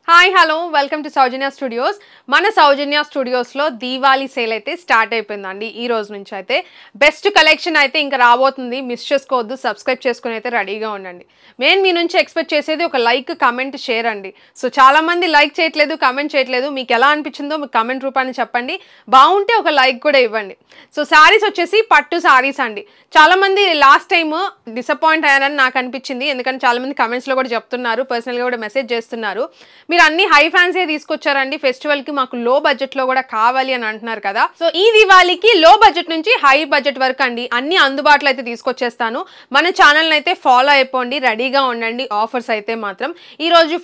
Hi hello welcome to Soujanya studios. మన సౌజన్య స్టూడియోస్లో Diwali sale అయితే start అయిపోయిందండి. ఈ రోజు నుంచి అయితే బెస్ట్ కలెక్షన్ అయితే ఇంకా రాబోతుంది. మిస్ చేసుకోవద్దు, సబ్స్క్రైబ్ చేసుకుని అయితే రెడీగా ఉండండి. నేను మీ నుంచి ఎక్స్పెక్ట్ చేసేది ఒక లైక్, కమెంట్, షేర్ అండి. సో చాలామంది లైక్ చేయట్లేదు, కమెంట్ చేయట్లేదు. మీకు ఎలా అనిపించిందో మీకు కమెంట్ రూపాన్ని చెప్పండి. బాగుంటే ఒక లైక్ కూడా ఇవ్వండి. సో శారీస్ వచ్చేసి పట్టు శారీస్ అండి. చాలామంది లాస్ట్ టైం డిసప్పాయింట్ అయ్యారని నాకు అనిపించింది. ఎందుకంటే చాలామంది కమెంట్స్లో కూడా చెప్తున్నారు, పర్సనల్గా కూడా మెసేజ్ చేస్తున్నారు. మీరు అన్ని హై ఫ్యాన్సీ తీసుకొచ్చారండి ఫెస్టివల్కి, మాకు లో బడ్జెట్లో కూడా కావాలి అని అంటున్నారు కదా. సో ఈ దివాళీకి లో బడ్జెట్ నుంచి హై బడ్జెట్ వరకు అండి అన్ని అందుబాటులో అయితే తీసుకొచ్చేస్తాను. మన ఛానల్ని అయితే ఫాలో అయిపోండి, రెడీగా ఉండండి. ఆఫర్స్ అయితే మాత్రం ఈరోజు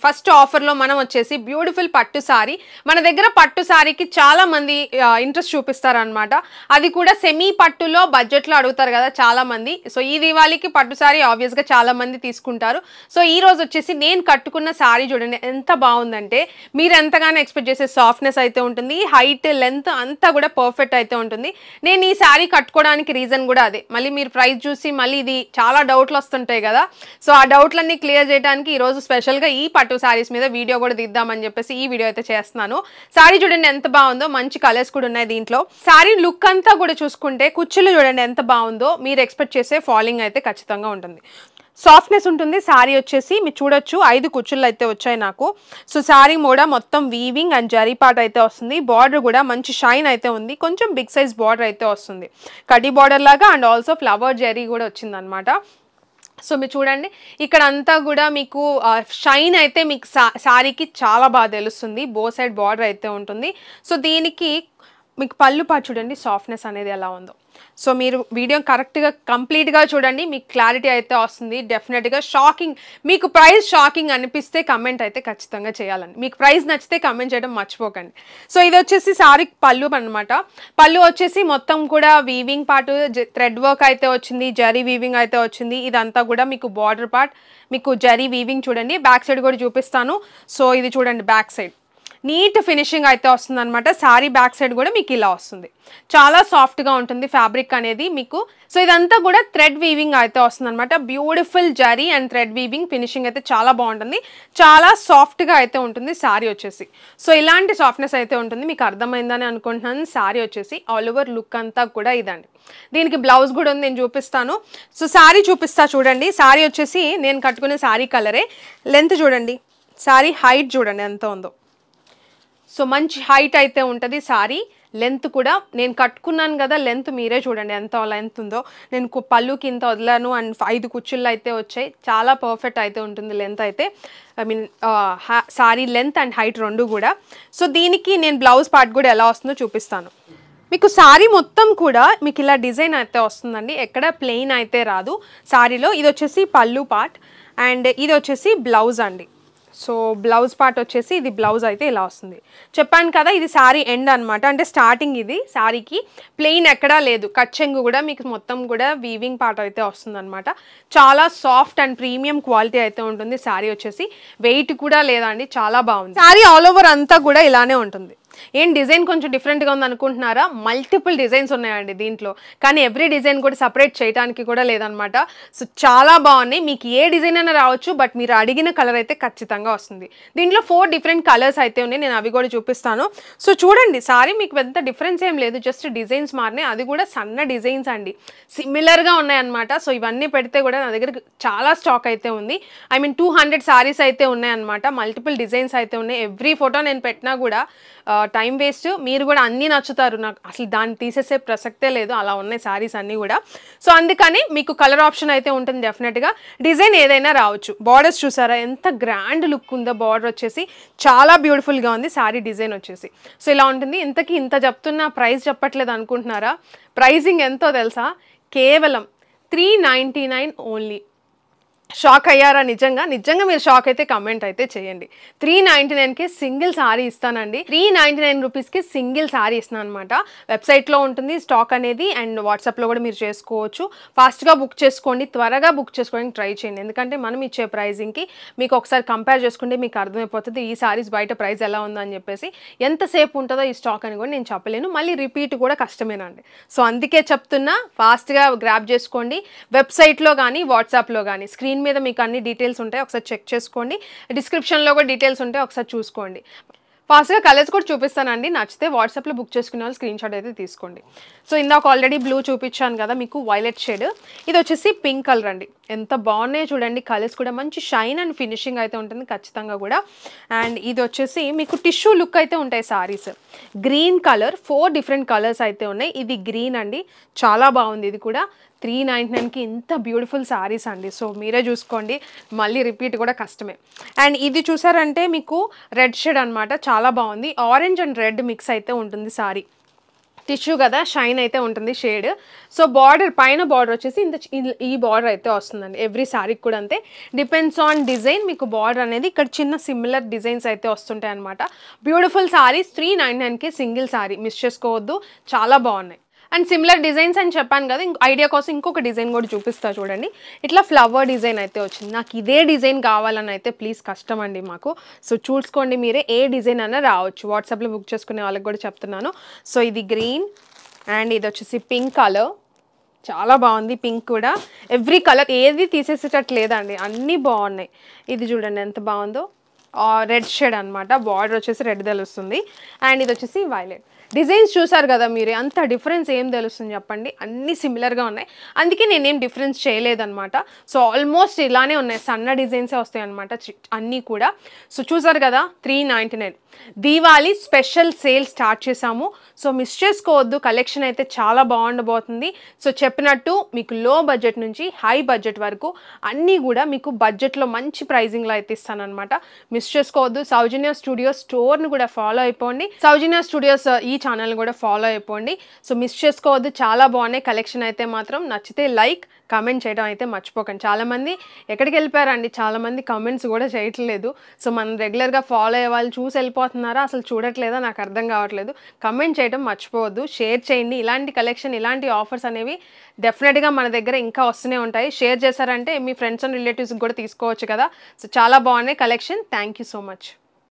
ఫస్ట్ ఆఫర్లో మనం వచ్చేసి బ్యూటిఫుల్ పట్టు శారీ. మన దగ్గర పట్టు శారీకి చాలా మంది ఇంట్రెస్ట్ చూపిస్తారనమాట. అది కూడా సెమీ పట్టులో బడ్జెట్లో అడుగుతారు కదా చాలా మంది. సో ఈ దివాళీకి పట్టు శారీ ఆబ్వియస్గా చాలా మంది తీసుకుంటారు. సో ఈ రోజు వచ్చేసి నేను కట్టుకున్న శారీ చూడండి ఎంత బాగుందంటే, మీరు ఎంతగానో ఎక్స్పెక్ట్ చేసే సాఫ్ట్నెస్ అయితే ఉంటుంది, హైట్ లెంత్ అంతా కూడా పర్ఫెక్ట్ అయితే ఉంటుంది. నేను ఈ శారీ కట్టుకోవడానికి రీజన్ కూడా అదే. మళ్ళీ మీరు ప్రైస్ చూసి మళ్ళీ ఇది చాలా డౌట్లు వస్తుంటాయి కదా. సో ఆ డౌట్లన్నీ క్లియర్ చేయడానికి ఈరోజు స్పెషల్గా ఈ పట్టు శారీస్ మీద వీడియో కూడా దిద్దామని చెప్పేసి ఈ వీడియో అయితే చేస్తున్నాను. శారీ చూడండి ఎంత బాగుందో, మంచి కలర్స్ కూడా ఉన్నాయి దీంట్లో. శారీ లుక్ అంతా కూడా చూసుకుంటే కుచ్చులు చూడండి ఎంత బాగుందో. మీరు ఎక్స్పెక్ట్ చేసే ఫాలింగ్ అయితే ఖచ్చితంగా ఉంటుంది. సాఫ్ట్నెస్ ఉంటుంది. శారీ వచ్చేసి మీరు చూడొచ్చు 5 కుచ్చుళ్ళు అయితే వచ్చాయి నాకు. సో శారీ కూడా మొత్తం వీవింగ్ అండ్ జరీ పార్ట్ అయితే వస్తుంది. బార్డర్ కూడా మంచి షైన్ అయితే ఉంది. కొంచెం బిగ్ సైజ్ బార్డర్ అయితే వస్తుంది, కడ్డీ బార్డర్ లాగా. అండ్ ఆల్సో ఫ్లవర్ జరీ కూడా వచ్చింది అనమాట. సో మీరు చూడండి ఇక్కడ అంతా కూడా మీకు షైన్ అయితే మీకు శారీకి చాలా బాగా తెలుస్తుంది. బో సైడ్ బార్డర్ అయితే ఉంటుంది. సో దీనికి మీకు పళ్ళు పాటు చూడండి సాఫ్ట్నెస్ అనేది ఎలా ఉందో. సో మీరు వీడియో కరెక్ట్గా కంప్లీట్గా చూడండి, మీకు క్లారిటీ అయితే వస్తుంది. డెఫినెట్గా మీకు ప్రైస్ షాకింగ్ అనిపిస్తే కమెంట్ అయితే ఖచ్చితంగా చేయాలండి. మీకు ప్రైస్ నచ్చితే కమెంట్ చేయడం మర్చిపోకండి. సో ఇది వచ్చేసి శారీ పళ్ళు అనమాట. పళ్ళు వచ్చేసి మొత్తం కూడా వీవింగ్ పార్ట్, థ్రెడ్ వర్క్ అయితే వచ్చింది, జరీ వీవింగ్ అయితే వచ్చింది. ఇదంతా కూడా మీకు బార్డర్ పార్ట్, మీకు జరీ వీవింగ్ చూడండి. బ్యాక్ సైడ్ కూడా చూపిస్తాను. సో ఇది చూడండి బ్యాక్ సైడ్ నీట్ ఫినిషింగ్ అయితే వస్తుంది అనమాట. శారీ బ్యాక్ సైడ్ కూడా మీకు ఇలా వస్తుంది. చాలా సాఫ్ట్గా ఉంటుంది ఫ్యాబ్రిక్ అనేది మీకు. సో ఇదంతా కూడా థ్రెడ్ వీవింగ్ అయితే వస్తుంది అనమాట. Beautiful zari and thread weaving finishing అయితే చాలా బాగుంటుంది. చాలా సాఫ్ట్గా అయితే ఉంటుంది శారీ వచ్చేసి. సో ఇలాంటి సాఫ్ట్నెస్ అయితే ఉంటుంది. మీకు అర్థమైందని అనుకుంటున్నాను. శారీ వచ్చేసి ఆల్ ఓవర్ లుక్ అంతా కూడా ఇదండి. దీనికి బ్లౌజ్ కూడా ఉంది, నేను చూపిస్తాను. సో శారీ చూపిస్తా చూడండి. శారీ వచ్చేసి నేను కట్టుకునే శారీ కలరే. లెంత్ చూడండి, శారీ హైట్ చూడండి ఎంత ఉందో. సో మంచి హైట్ అయితే ఉంటుంది శారీ. లెంత్ కూడా నేను కట్టుకున్నాను కదా, లెంత్ మీరే చూడండి ఎంత లెంత్ ఉందో. నేను పళ్ళుకి ఇంత వదిలాను అండ్ 5 కుచ్చుళ్ళు అయితే వచ్చాయి. చాలా పర్ఫెక్ట్ అయితే ఉంటుంది లెంత్ అయితే. శారీ లెంత్ అండ్ హైట్ రెండు కూడా. సో దీనికి నేను బ్లౌజ్ పార్ట్ కూడా ఎలా వస్తుందో చూపిస్తాను. మీకు శారీ మొత్తం కూడా మీకు ఇలా డిజైన్ అయితే వస్తుందండి, ఎక్కడ ప్లెయిన్ అయితే రాదు శారీలో. ఇది వచ్చేసి పళ్ళు పార్ట్ అండ్ ఇది వచ్చేసి బ్లౌజ్ అండి. సో బ్లౌజ్ పార్ట్ వచ్చేసి ఇది బ్లౌజ్ అయితే ఇలా వస్తుంది. చెప్పాను కదా ఇది శారీ ఎండ్ అనమాట, అంటే స్టార్టింగ్. ఇది శారీకి ప్లెయిన్ ఎక్కడా లేదు. కట్ చెంగు కూడా మీకు మొత్తం కూడా వీవింగ్ పార్ట్ అయితే వస్తుంది అనమాట. చాలా సాఫ్ట్ అండ్ ప్రీమియం క్వాలిటీ అయితే ఉంటుంది శారీ వచ్చేసి. వెయిట్ కూడా లేదండి, చాలా బాగుంది. శారీ ఆల్ ఓవర్ అంతా కూడా ఇలానే ఉంటుంది. ఏం డిజైన్ కొంచెం డిఫరెంట్గా ఉంది అనుకుంటున్నారా? మల్టిపుల్ డిజైన్స్ ఉన్నాయండి దీంట్లో, కానీ ఎవ్రీ డిజైన్ కూడా సపరేట్ చేయడానికి కూడా లేదనమాట. సో చాలా బాగున్నాయి. మీకు ఏ డిజైన్ అయినా రావచ్చు, బట్ మీరు అడిగిన కలర్ అయితే ఖచ్చితంగా వస్తుంది. దీంట్లో 4 డిఫరెంట్ కలర్స్ అయితే ఉన్నాయి, నేను అవి కూడా చూపిస్తాను. సో చూడండి శారీ మీకు పెద్ద డిఫరెన్స్ ఏం లేదు, జస్ట్ డిజైన్స్ మారినాయి. అది కూడా సన్న డిజైన్స్ అండి, సిమిలర్గా ఉన్నాయన్నమాట. సో ఇవన్నీ పెడితే కూడా నా దగ్గర చాలా స్టాక్ అయితే ఉంది. 200 శారీస్ అయితే ఉన్నాయన్నమాట. మల్టిపుల్ డిజైన్స్ అయితే ఉన్నాయి. ఎవ్రీ ఫోటో నేను పెట్టినా కూడా టైం వేస్ట్. మీరు కూడా అన్నీ నచ్చుతారు, నాకు అసలు దాన్ని తీసేసే ప్రసక్తే లేదు, అలా ఉన్నాయి శారీస్ అన్నీ కూడా. సో అందుకని మీకు కలర్ ఆప్షన్ అయితే ఉంటుంది డెఫినెట్గా. డిజైన్ ఏదైనా రావచ్చు. బార్డర్స్ చూసారా ఎంత గ్రాండ్ లుక్ ఉందో. బార్డర్ వచ్చేసి చాలా బ్యూటిఫుల్గా ఉంది. శారీ డిజైన్ వచ్చేసి సో ఇలా ఉంటుంది. ఇంత చెప్తున్నా ప్రైస్ చెప్పట్లేదు అనుకుంటున్నారా? ప్రైజింగ్ ఎంతో తెలుసా? కేవలం 399 ఓన్లీ. షాక్ అయ్యారా? నిజంగా మీరు షాక్ అయితే కమెంట్ అయితే చేయండి. 399కి సింగిల్ శారీ ఇస్తానండి. 399 రూపీస్కి సింగిల్ శారీ ఇస్తాను అనమాట. వెబ్సైట్లో ఉంటుంది స్టాక్ అనేది, అండ్ వాట్సాప్లో కూడా మీరు చేసుకోవచ్చు. ఫాస్ట్గా బుక్ చేసుకోండి, త్వరగా బుక్ చేసుకోవడానికి ట్రై చేయండి. ఎందుకంటే మనం ఇచ్చే ప్రైజింగ్కి మీకు ఒకసారి కంపేర్ చేసుకుంటే మీకు అర్థమైపోతుంది ఈ శారీస్ బయట ప్రైస్ ఎలా ఉందని చెప్పేసి. ఎంతసేపు ఉంటుందో ఈ స్టాక్ అని కూడా నేను చెప్పలేను, మళ్ళీ రిపీట్ కూడా కష్టమేనండి. సో అందుకే చెప్తున్నా, ఫాస్ట్గా గ్రాబ్ చేసుకోండి. వెబ్సైట్లో కానీ వాట్సాప్లో కానీ స్క్రీన్ స్క్రీన్ మీద మీకు అన్ని డీటెయిల్స్ ఉంటాయి, ఒకసారి చెక్ చేసుకోండి. డిస్క్రిప్షన్లో కూడా డీటెయిల్స్ ఉంటాయి, ఒకసారి చూసుకోండి. ఫాస్ట్గా కలర్స్ కూడా చూపిస్తానండి. నచ్చితే వాట్సాప్లో బుక్ చేసుకునే వాళ్ళు స్క్రీన్ షాట్ అయితే తీసుకోండి. సో ఇందాక ఆల్రెడీ బ్లూ చూపించాను కదా మీకు, వైలెట్ షేడ్. ఇది వచ్చేసి పింక్ కలర్ అండి. ఎంత బాగున్నాయో చూడండి, కలర్స్ కూడా మంచి షైన్ అండ్ ఫినిషింగ్ అయితే ఉంటుంది ఖచ్చితంగా కూడా. అండ్ ఇది వచ్చేసి మీకు టిష్యూ లుక్ అయితే ఉంటాయి saris. Green colour, 4 different colours అయితే ఉన్నాయి. ఇది గ్రీన్ అండి, చాలా బాగుంది. ఇది కూడా 399కి ఇంత బ్యూటిఫుల్ సారీస్ అండి. సో మీరే చూసుకోండి, మళ్ళీ రిపీట్ కూడా కష్టమే. అండ్ ఇది చూసారంటే మీకు రెడ్ షేడ్ అనమాట, చాలా బాగుంది. ఆరెంజ్ అండ్ రెడ్ మిక్స్ అయితే ఉంటుంది సారీ. టిష్యూ కదా, షైన్ అయితే ఉంటుంది షేడ్. సో బార్డర్, పైన బార్డర్ వచ్చేసి ఈ బార్డర్ అయితే వస్తుందండి. ఎవ్రీ సారీకి కూడా అంతే, డిపెండ్స్ ఆన్ డిజైన్. మీకు బార్డర్ అనేది ఇక్కడ చిన్న సిమిలర్ డిజైన్స్ అయితే వస్తుంటాయి అనమాట. బ్యూటిఫుల్ సారీస్, 399కి సింగిల్ సారీ, మిస్ చేసుకోవద్దు, చాలా బాగున్నాయి. అండ్ సిమిలర్ డిజైన్స్ అని చెప్పాను కదా, ఐడియా కోసం ఇంకొక డిజైన్ కూడా చూపిస్తా చూడండి. ఇట్లా ఫ్లవర్ డిజైన్ అయితే వచ్చింది. నాకు ఇదే డిజైన్ కావాలని అయితే ప్లీజ్ కష్టం అండి మాకు. సో చూసుకోండి మీరే, ఏ డిజైన్ అన్నా రావచ్చు. వాట్సాప్లో బుక్ చేసుకునే వాళ్ళకి కూడా చెప్తున్నాను. సో ఇది గ్రీన్ అండ్ ఇది వచ్చేసి పింక్ కలర్, చాలా బాగుంది. పింక్ కూడా ఎవ్రీ కలర్ ఏది తీసేసేటట్టు లేదండి, అన్నీ బాగున్నాయి. ఇది చూడండి ఎంత బాగుందో, రెడ్ షేడ్ అనమాట. బార్డర్ వచ్చేసి రెడ్ తెలుస్తుంది. అండ్ ఇది వచ్చేసి వైలెట్. డిజైన్స్ చూసారు కదా మీరు, అంత డిఫరెన్స్ ఏం తెలుస్తుంది చెప్పండి, అన్నీ సిమిలర్గా ఉన్నాయి. అందుకే నేనేం డిఫరెన్స్ చేయలేదన్నమాట. సో ఆల్మోస్ట్ ఇలానే ఉన్నాయి, సన్న డిజైన్సే వస్తాయి అనమాట అన్నీ కూడా. సో చూసారు కదా, 399 దీవాళీ స్పెషల్ సేల్ స్టార్ట్ చేసాము. సో మిస్ చేసుకోవద్దు, కలెక్షన్ అయితే చాలా బాగుండబోతుంది. సో చెప్పినట్టు మీకు లో బడ్జెట్ నుంచి హై బడ్జెట్ వరకు అన్నీ కూడా మీకు బడ్జెట్లో మంచి ప్రైజింగ్లో అయితే ఇస్తానమాట. మిస్ చేసుకోవద్దు. సౌజన్య స్టూడియోస్ స్టోర్ని కూడా ఫాలో అయిపోండి, సౌజన్య స్టూడియోస్ ఈ ఛానల్ కూడా ఫాలో అయిపోండి. సో మిస్ చేసుకోవద్దు, చాలా బాగున్నాయి కలెక్షన్ అయితే మాత్రం. నచ్చితే లైక్, కమెంట్ చేయడం అయితే మర్చిపోకండి. చాలామంది ఎక్కడికి వెళ్ళిపోయారండి, చాలామంది కమెంట్స్ కూడా చేయట్లేదు. సో మనం రెగ్యులర్గా ఫాలో అయ్యే వాళ్ళు చూసి వెళ్ళిపోతున్నారా, అసలు చూడట్లేదా, నాకు అర్థం కావట్లేదు. కమెంట్ చేయడం మర్చిపోవద్దు, షేర్ చేయండి. ఇలాంటి కలెక్షన్, ఇలాంటి ఆఫర్స్ అనేవి డెఫినెట్గా మన దగ్గర ఇంకా వస్తూనే ఉంటాయి. షేర్ చేశారంటే మీ ఫ్రెండ్స్ అండ్ రిలేటివ్స్కి కూడా తీసుకోవచ్చు కదా. సో చాలా బాగున్నాయి collection. Thank you so much.